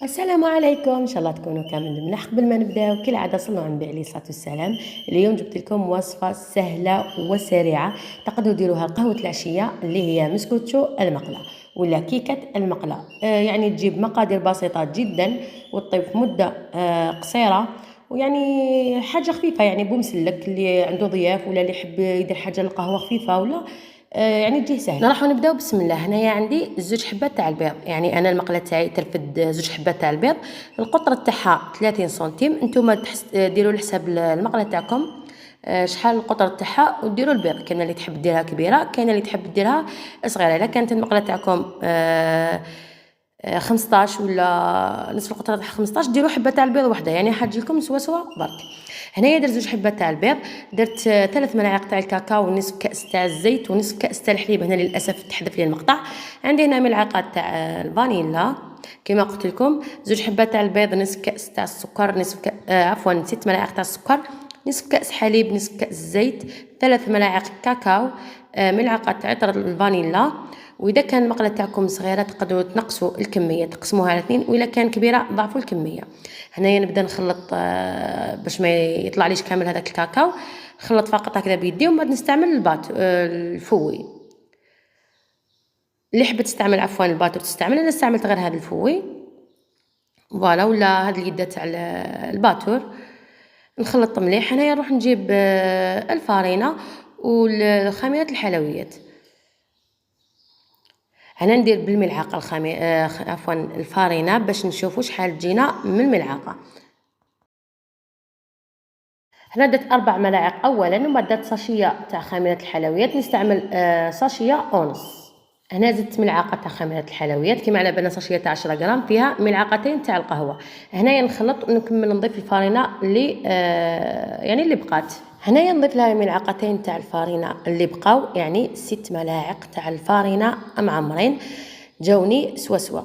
السلام عليكم، ان شاء الله تكونوا كامل مليح. قبل ما نبداو كالعاده صلوا على النبي عليه الصلاه والسلام. اليوم جبت لكم وصفه سهله وسريعه تقدروا ديروها قهوه العشيه اللي هي مسكوتشو المقله ولا كيكه المقله. يعني تجيب مقادير بسيطه جدا وتطيب في مده قصيره، ويعني حاجه خفيفه، يعني بومسلك اللي عنده ضياف ولا اللي يحب يدير حاجه للقهوه خفيفه ولا يعني تجيه سهله. راح نبداو بسم الله. هنايا عندي زوج حبات تاع البيض، يعني انا المقله تاعي ترفد زوج حبات تاع البيض، القطر تاعها 30 سنتيم. نتوما ديروا لحساب المقله تاعكم شحال القطر تاعها وديروا البيض. كاينه اللي تحب ديرها كبيره، كاينه اللي تحب ديرها صغيره. الا كانت المقله تاعكم 15 ولا نصف القطره تاع 15 ديروا حبه تاع البيض وحده، يعني حتجيكم سوا برك. هنايا درت زوج حبات تاع البيض، درت 3 ملاعق تاع الكاكاو ونصف كاس تاع الزيت ونصف كاس تاع الحليب. هنا للاسف تحذف لي المقطع. عندي هنا ملعقه تاع الفانيلا كما قلت لكم، زوج حبات تاع البيض، نصف كاس تاع السكر، عفوا 6 ملاعق تاع السكر، نصف كاس حليب، نصف كاس زيت، 3 ملاعق كاكاو، ملعقه عطر الفانيلا. واذا كان المقله تاعكم صغيره تقدروا تنقصوا الكميه، تقسموها على 2، واذا كان كبيره ضاعفوا الكميه. هنايا نبدا نخلط باش ما يطلعليش كامل هذاك الكاكاو. خلط فقط هكذا بيدي، ومن بعد نستعمل الفوي. اللي حبت تستعمل عفوا الباتو تستعمل، انا استعملت غير هذا الفوي فوالا، ولا هذه اليده تاع الباتور. نخلط مليح. هنايا نروح نجيب الفارينه والخميره الحلويات. هنا ندير بالملعقه عفوا الفارينه باش نشوفوا شحال تجينا من الملعقه. هنا درت 4 ملاعق اولا، ومن بعد درت ساشيه تاع خميره الحلويات، نستعمل ساشيه ونص. هنا زدت ملعقه تاع خميره الحلويات، كما على بالنا ساشيه تاع 10 غرام فيها ملعقتين تاع القهوه. هنايا نخلط ونكمل نضيف الفارينه اللي يعني اللي بقات. هنايا نضيف لها ملعقتين تاع الفارينه اللي بقاو، يعني 6 ملاعق تاع الفارينه معمرين جاوني سوا.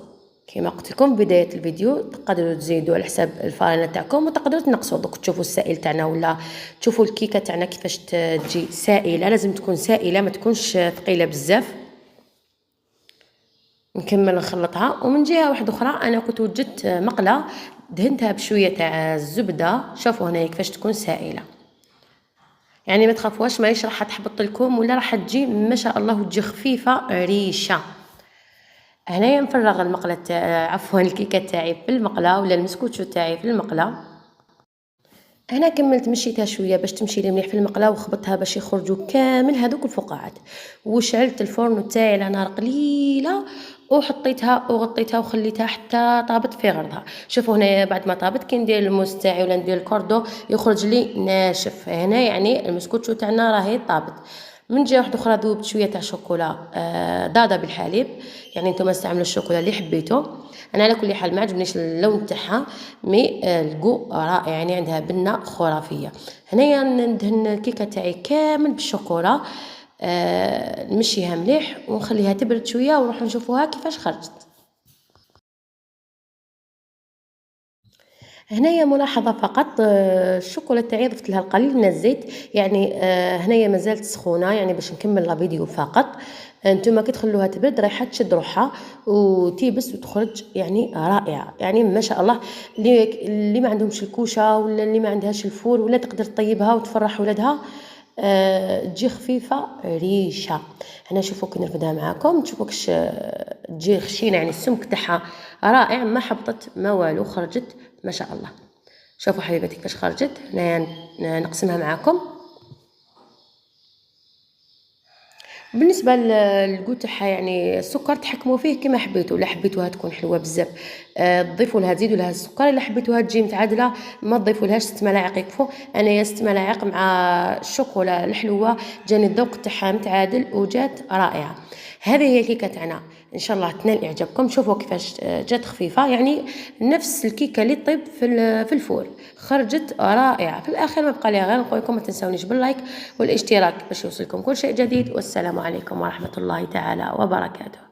كما قلت لكم في بدايه الفيديو، تقدروا تزيدوا على حساب الفارينه تاعكم وتقدروا تنقصوا. دوك تشوفوا السائل تاعنا ولا تشوفوا الكيكه تاعنا كيفاش تجي سائله. لازم تكون سائله، ما تكونش ثقيله بزاف. نكمل نخلطها. ومن جهه واحده اخرى انا كنت وجدت مقله دهنتها بشويه تاع الزبده. شوفوا هنا كيفاش تكون سائله، يعني ما تخافوش ماهيش راح تحبط لكم ولا راح تجي ما شاء الله وتجي خفيفه ريشه. هنايا نفرغ المقله عفوا الكيكه تاعي في المقله ولا المسكوتشو تاعي في المقله. هنا كملت مشيتها شويه باش تمشي لي مليح في المقله، وخبطتها باش يخرجوا كامل هذوك الفقاعات. وشعلت الفرن تاعي على نار قليله وحطيتها وغطيتها وخليتها حتى طابت في غرضها. شوفوا هنا بعد ما طابت كي ندير الموس تاعي ولا ندير الكوردو يخرج لي ناشف. هنا يعني المسكوتشو تاعنا راهي طابت. من جهه واحده اخرى ذوبت شويه تاع شوكولا ضاده بالحليب، يعني نتوما استعملوا الشوكولا اللي حبيتو. انا على كل حال ما عجبنيش اللون تاعها، مي الكو رائع، يعني عندها بنه خرافيه. هنايا ندهن الكيكه تاعي كامل بالشوكولا، نمشيها مليح ونخليها تبرد شويه ونروح نشوفوها كيفاش خرجت. هنايا ملاحظه فقط، الشوكولا تاعي ضفت لها القليل من الزيت، يعني هنايا مازالت سخونه، يعني باش نكمل لا فيديو فقط. انتما كي تخلوها تبرد رايحه تشد روحها وتيبس وتخرج يعني رائعه، يعني ما شاء الله. اللي ما عندهمش الكوشه ولا اللي ما عندهاش الفور ولا تقدر تطيبها وتفرح ولادها، تجي خفيفه ريشه. هنا شوفوا كي نرفدها معاكم تشوفوا كش تجي خشينه، يعني السمك تاعها رائع، ما حبطت ما والو، خرجت ما شاء الله. شوفوا حبيباتي كيفاش خرجت. هنايا نقسمها معاكم. بالنسبه للكو تاعها يعني السكر تحكموا فيه كما حبيتوا، لا حبيتوها تكون حلوه بزاف تضيفوا لها تزيدوا لها السكر، الا حبيتوها تجي متعادله ما تضيفوا لهاش 6 ملاعق يكفوا. انايا 6 ملاعق مع الشوكولا الحلوه جاني الذوق تاعها متعادل وجات رائعه. هذه هي الكيكه تاعنا، ان شاء الله تنال اعجابكم. شوفوا كيفاش جات خفيفه، يعني نفس الكيكه اللي طيب في الفور، خرجت رائعه. في الاخير ما بقى لي غير نقول لكم ما تنسونيش باللايك والاشتراك باش يوصلكم كل شيء جديد. والسلام عليكم ورحمه الله تعالى وبركاته.